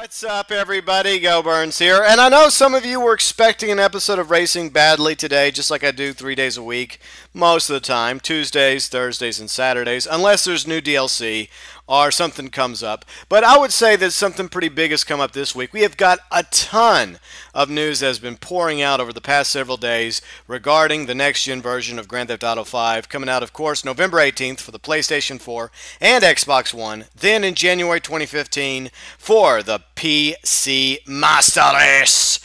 What's up, everybody? GeauxBurns here, and I know some of you were expecting an episode of Racing Badly today, just like I do 3 days a week, most of the time, Tuesdays, Thursdays, and Saturdays, unless there's new DLC or something comes up. But I would say that something pretty big has come up this week. We have got a ton of news that has been pouring out over the past several days regarding the next-gen version of Grand Theft Auto 5, coming out, of course, November 18th for the PlayStation 4 and Xbox One, then in January 2015 for the PC Master Race.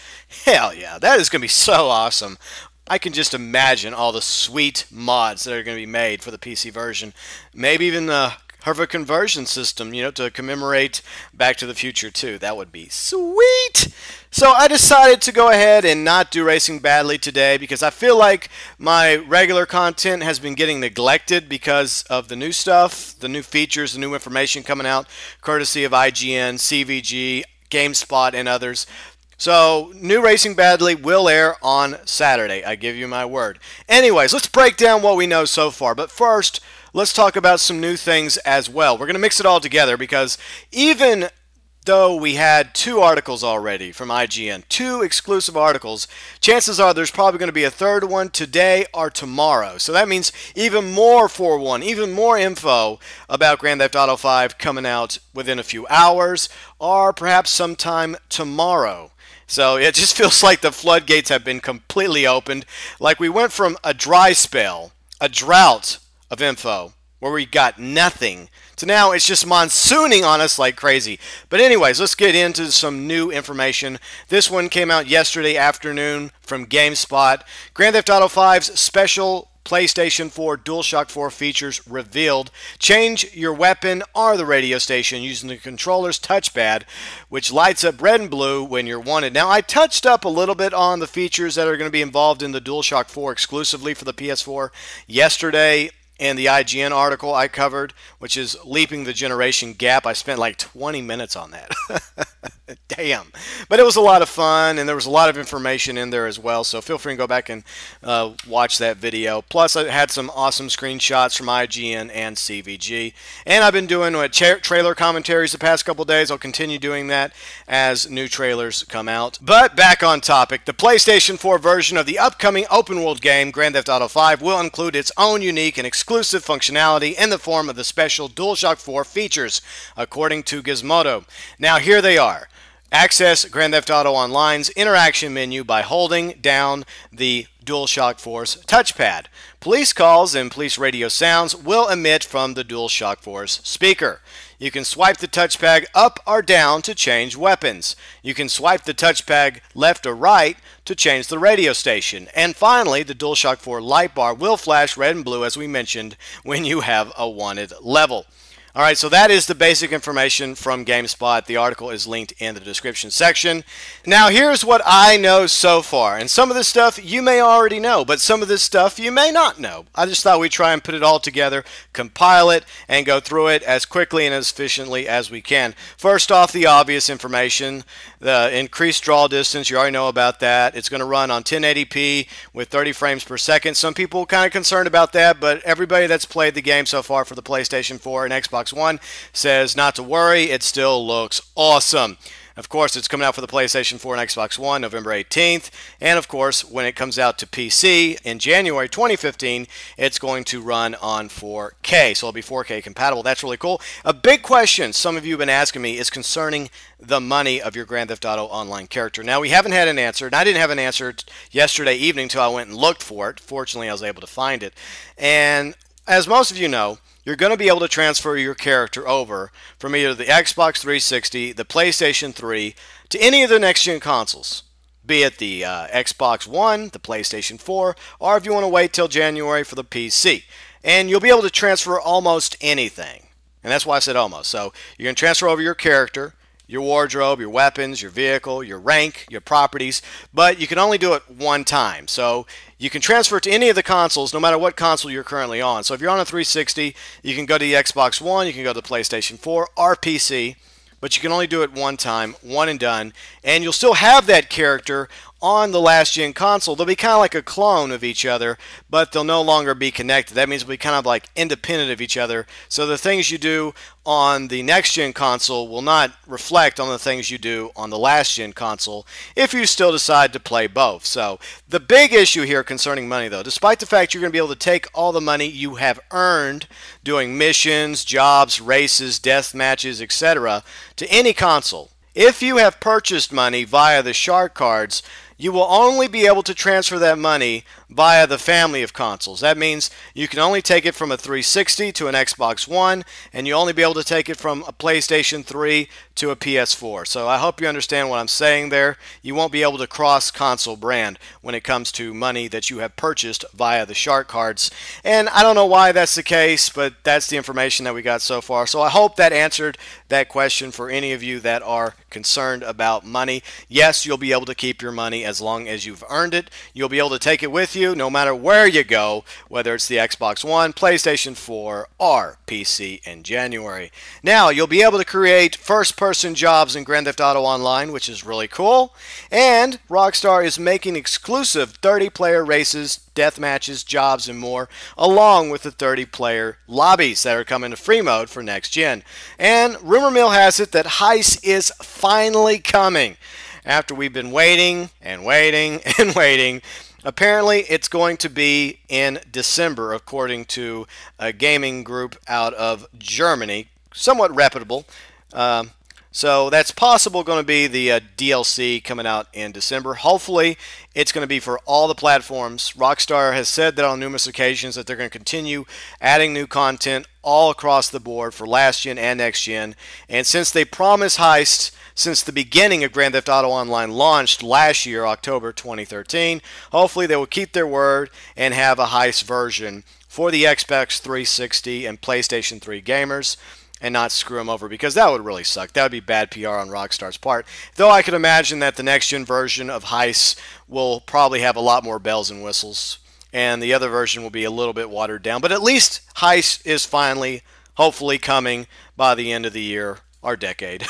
Hell yeah, that is going to be so awesome. I can just imagine all the sweet mods that are going to be made for the PC version. Maybe even the a conversion system, to commemorate Back to the Future 2. That would be sweet! So I decided to go ahead and not do Racing Badly today because I feel like my regular content has been getting neglected because of the new stuff, the new features, the new information coming out, courtesy of IGN, CVG, GameSpot, and others. So, new Racing Badly will air on Saturday. I give you my word. Anyways, let's break down what we know so far. But first, let's talk about some new things as well. We're going to mix it all together because even though we had 2 articles already from IGN, 2 exclusive articles, chances are there's probably going to be a third one today or tomorrow. So that means even more 4.1, even more info about Grand Theft Auto 5 coming out within a few hours or perhaps sometime tomorrow. So it just feels like the floodgates have been completely opened. Like we went from a dry spell, a drought of info, where we got nothing, to now it's just monsooning on us like crazy. But anyways, let's get into some new information. This one came out yesterday afternoon from GameSpot. Grand Theft Auto 5's special PlayStation 4 DualShock 4 features revealed. Change your weapon or the radio station using the controller's touchpad, which lights up red and blue when you're wanted. Now, I touched up a little bit on the features that are going to be involved in the DualShock 4 exclusively for the PS4 yesterday in the IGN article I covered, which is Leaping the Generation Gap. I spent like 20 minutes on that. Damn. But it was a lot of fun, and there was a lot of information in there as well, so feel free to go back and watch that video. Plus, I had some awesome screenshots from IGN and CVG. And I've been doing trailer commentaries the past couple days. I'll continue doing that as new trailers come out. But back on topic, the PlayStation 4 version of the upcoming open-world game, Grand Theft Auto 5, will include its own unique and exclusive functionality in the form of the special DualShock 4 features, according to Gizmodo. Now, here they are. Access Grand Theft Auto Online's interaction menu by holding down the DualShock 4's touchpad. Police calls and police radio sounds will emit from the DualShock 4's speaker. You can swipe the touchpad up or down to change weapons. You can swipe the touchpad left or right to change the radio station. And finally, the DualShock 4 light bar will flash red and blue, as we mentioned, when you have a wanted level. Alright, so that is the basic information from GameSpot. The article is linked in the description section. Now, here's what I know so far. And some of this stuff you may already know, but some of this stuff you may not know. I just thought we'd try and put it all together, compile it, and go through it as quickly and as efficiently as we can. First off, the obvious information. The increased draw distance, you already know about that. It's going to run on 1080p with 30 frames per second. Some people are kind of concerned about that, but everybody that's played the game so far for the PlayStation 4 and Xbox One says not to worry, it still looks awesome. Of course, it's coming out for the PlayStation 4 and Xbox One November 18th, and of course, when it comes out to PC in January 2015, it's going to run on 4K, so it'll be 4K compatible. That's really cool. A big question some of you have been asking me is concerning the money of your Grand Theft Auto Online character. Now, we haven't had an answer, and I didn't have an answer yesterday evening until I went and looked for it. Fortunately, I was able to find it. And as most of you know, you're going to be able to transfer your character over from either the Xbox 360, the PlayStation 3, to any of the next-gen consoles, be it the Xbox One, the PlayStation 4, or if you want to wait till January for the PC. And you'll be able to transfer almost anything. And that's why I said almost. So you're going to transfer over your character, your wardrobe, your weapons, your vehicle, your rank, your properties, but you can only do it one time. So you can transfer it to any of the consoles, no matter what console you're currently on. So if you're on a 360, you can go to the Xbox One, you can go to the PlayStation 4 or PC, but you can only do it one time, one and done, and you'll still have that character on the last gen console, they'll be kind of like a clone of each other, but they'll no longer be connected. That means they'll be kind of like independent of each other. So the things you do on the next gen console will not reflect on the things you do on the last gen console if you still decide to play both. So the big issue here concerning money, though, despite the fact you're going to be able to take all the money you have earned doing missions, jobs, races, death matches, etc. to any console, if you have purchased money via the shark cards, you will only be able to transfer that money via the family of consoles. That means you can only take it from a 360 to an Xbox One, and you only be able to take it from a PlayStation 3 to a PS4. So I hope you understand what I'm saying there. You won't be able to cross console brand when it comes to money that you have purchased via the shark cards. And I don't know why that's the case, but that's the information that we got so far. So I hope that answered that question for any of you that are concerned about money. Yes, you'll be able to keep your money as long as you've earned it. You'll be able to take it with you no matter where you go, whether it's the Xbox One, PlayStation 4, or PC in January. Now, you'll be able to create first-person jobs in Grand Theft Auto Online, which is really cool. And Rockstar is making exclusive 30-player races, death matches, jobs, and more, along with the 30-player lobbies that are coming to free mode for next gen. And rumor mill has it that Heist is finally coming. After we've been waiting and waiting and waiting, apparently it's going to be in December, according to a gaming group out of Germany, somewhat reputable. So that's possible going to be the DLC coming out in December. Hopefully, it's going to be for all the platforms. Rockstar has said that on numerous occasions that they're going to continue adding new content all across the board for last gen and next gen. And since they promised Heist since the beginning of Grand Theft Auto Online launched last year, October 2013, hopefully they will keep their word and have a Heist version for the Xbox 360 and PlayStation 3 gamers, and not screw them over, because that would really suck. That would be bad PR on Rockstar's part. Though I could imagine that the next-gen version of Heist will probably have a lot more bells and whistles, and the other version will be a little bit watered down. But at least Heist is finally, hopefully, coming by the end of the year or decade.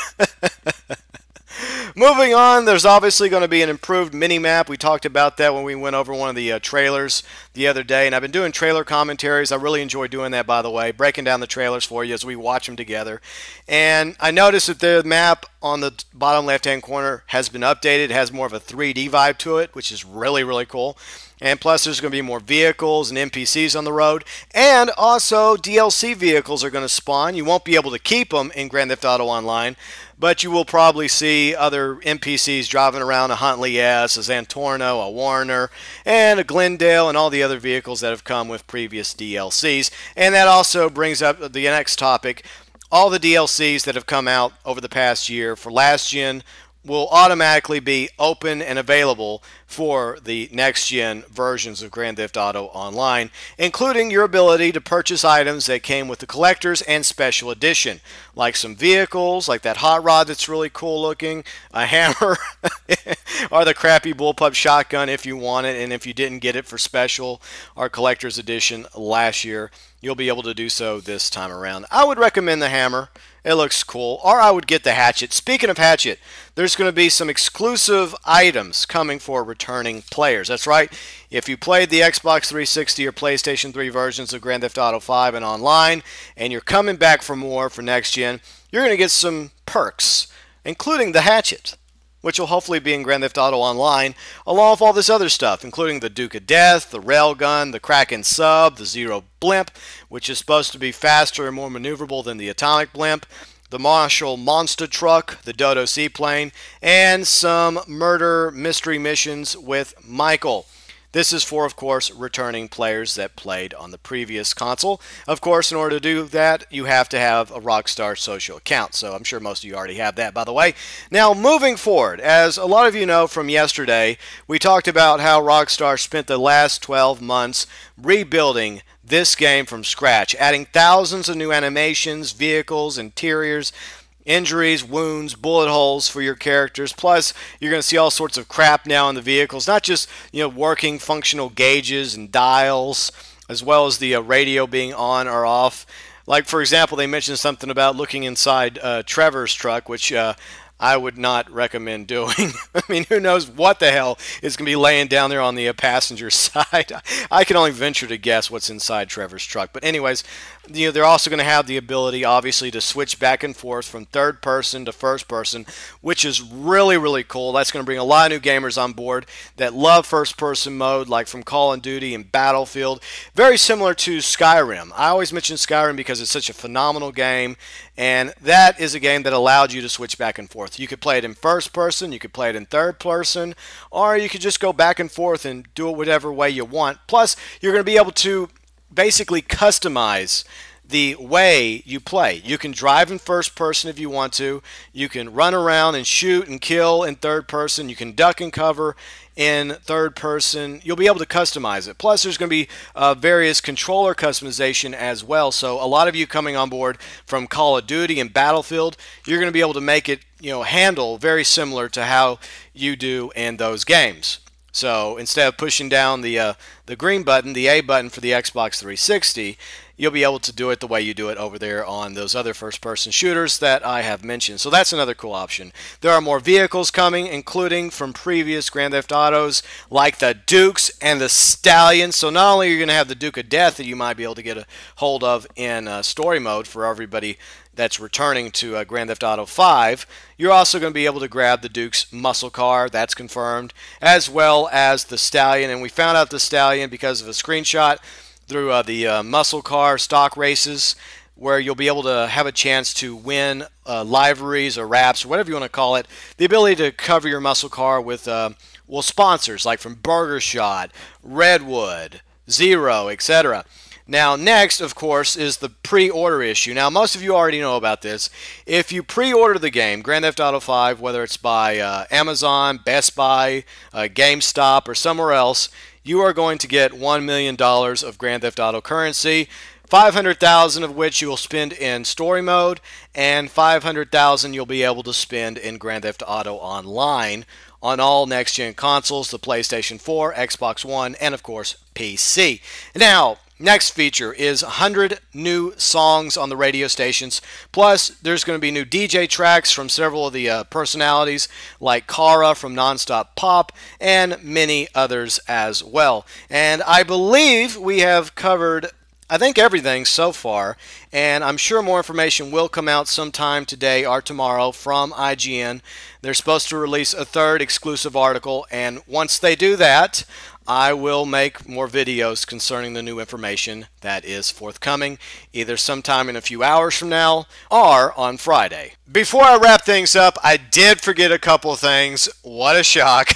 Moving on, there's obviously going to be an improved mini-map. We talked about that when we went over one of the trailers the other day, and I've been doing trailer commentaries. I really enjoy doing that, by the way, breaking down the trailers for you as we watch them together. And I noticed that the map on the bottom left-hand corner has been updated. It has more of a 3D vibe to it, which is really, really cool. And plus, there's going to be more vehicles and NPCs on the road. And also, DLC vehicles are going to spawn. You won't be able to keep them in Grand Theft Auto Online, but you will probably see other NPCs driving around: a Huntley S, a Zantorno, a Warner, and a Glendale, and all the other vehicles that have come with previous DLCs. And that also brings up the next topic. All the DLCs that have come out over the past year for last gen will automatically be open and available for the next-gen versions of Grand Theft Auto Online, including your ability to purchase items that came with the Collector's and Special Edition, like some vehicles, like that hot rod that's really cool looking, a hammer, or the crappy bullpup shotgun if you want it, and if you didn't get it for Special or Collector's Edition last year, you'll be able to do so this time around. I would recommend the hammer. It looks cool. Or I would get the hatchet. Speaking of hatchet, there's going to be some exclusive items coming for returning players. That's right. If you played the Xbox 360 or PlayStation 3 versions of Grand Theft Auto 5 and online, and you're coming back for more for next gen, you're going to get some perks, including the hatchet, which will hopefully be in Grand Theft Auto Online, along with all this other stuff, including the Duke of Death, the Railgun, the Kraken Sub, the Zero Blimp, which is supposed to be faster and more maneuverable than the Atomic Blimp, the Marshall Monster Truck, the Dodo Seaplane, and some murder mystery missions with Michael. This is for, of course, returning players that played on the previous console. Of course, in order to do that, you have to have a Rockstar social account. So I'm sure most of you already have that, by the way. Now, moving forward, as a lot of you know from yesterday, we talked about how Rockstar spent the last 12 months rebuilding this game from scratch, adding thousands of new animations, vehicles, interiors, injuries, wounds, bullet holes for your characters. Plus, you're going to see all sorts of crap now in the vehicles, not just, working functional gauges and dials, as well as the radio being on or off. Like, for example, they mentioned something about looking inside Trevor's truck, which I would not recommend doing. I mean, who knows what the hell is going to be laying down there on the passenger side. I can only venture to guess what's inside Trevor's truck. But anyways, they're also going to have the ability, obviously, to switch back and forth from third person to first person, which is really, really cool. That's going to bring a lot of new gamers on board that love first person mode, like from Call of Duty and Battlefield. Very similar to Skyrim. I always mention Skyrim because it's such a phenomenal game, and that is a game that allowed you to switch back and forth. You could play it in first person, you could play it in third person, or you could just go back and forth and do it whatever way you want. Plus, you're going to be able to basically customize the way you play. You can drive in first person if you want to. You can run around and shoot and kill in third person. You can duck and cover in third person. You'll be able to customize it. Plus, there's going to be various controller customization as well. So a lot of you coming on board from Call of Duty and Battlefield, you're going to be able to make it, handle very similar to how you do in those games. So instead of pushing down the green button, the A button for the Xbox 360, you'll be able to do it the way you do it over there on those other first-person shooters that I have mentioned. So that's another cool option. There are more vehicles coming, including from previous Grand Theft Autos, like the Dukes and the Stallion. So not only are you going to have the Duke of Death that you might be able to get a hold of in story mode for everybody that's returning to Grand Theft Auto 5, you're also going to be able to grab the Duke's muscle car, that's confirmed, as well as the Stallion. And we found out the Stallion because of a screenshot through the muscle car stock races, where you'll be able to have a chance to win liveries or wraps or whatever you want to call it. The ability to cover your muscle car with sponsors like from Burger Shot, Redwood, Zero, etc. Now, next, of course, is the pre-order issue. Now, most of you already know about this. If you pre-order the game, Grand Theft Auto 5, whether it's by Amazon, Best Buy, GameStop, or somewhere else, you are going to get $1 million of Grand Theft Auto currency, 500,000 of which you will spend in story mode, and 500,000 you'll be able to spend in Grand Theft Auto Online on all next-gen consoles, the PlayStation 4, Xbox One, and of course, PC. Now, next feature is 100 new songs on the radio stations. Plus, there's going to be new DJ tracks from several of the personalities like Kara from Nonstop Pop and many others as well. And I believe we have covered, I think, everything so far. And I'm sure more information will come out sometime today or tomorrow from IGN. They're supposed to release a third exclusive article, and once they do that, I will make more videos concerning the new information that is forthcoming, either sometime in a few hours from now or on Friday. Before I wrap things up, I did forget a couple things. What a shock.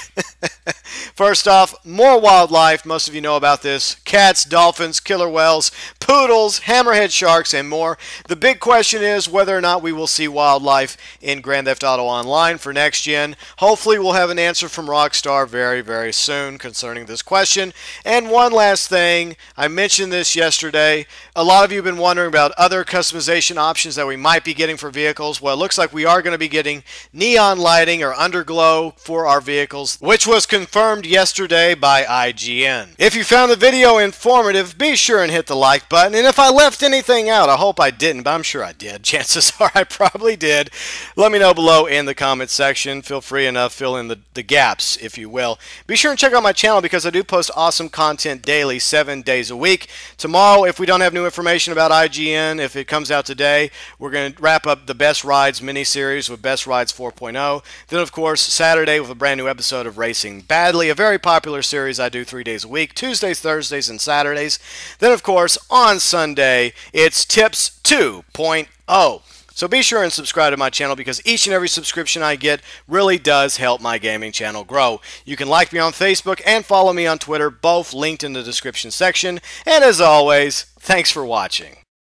First off, more wildlife. Most of you know about this. Cats, dolphins, killer whales, poodles, hammerhead sharks, and more. The big question is whether or not we will see wildlife in Grand Theft Auto Online for next gen. Hopefully we'll have an answer from Rockstar very, very soon concerning this question. And one last thing, I mentioned this yesterday. A lot of you have been wondering about other customization options that we might be getting for vehicles. Well, it looks like we are going to be getting neon lighting or underglow for our vehicles, which was confirmed yesterday by IGN. If you found the video informative, be sure and hit the like button. And if I left anything out, I hope I didn't, but I'm sure I did. Chances are I probably did. Let me know below in the comments section. Feel free enough, fill in the gaps, if you will. Be sure and check out my channel because I do post awesome content daily, 7 days a week. Tomorrow, if we don't have new information about IGN, if it comes out today, we're going to wrap up the Best Rides mini-series with Best Rides 4.0. Then, of course, Saturday with a brand new episode of Racing Badly, a very popular series I do 3 days a week, Tuesdays, Thursdays, and Saturdays. Then, of course, on Sunday, it's Tips 2.0. So be sure and subscribe to my channel because each and every subscription I get really does help my gaming channel grow. You can like me on Facebook and follow me on Twitter, both linked in the description section. And as always, thanks for watching.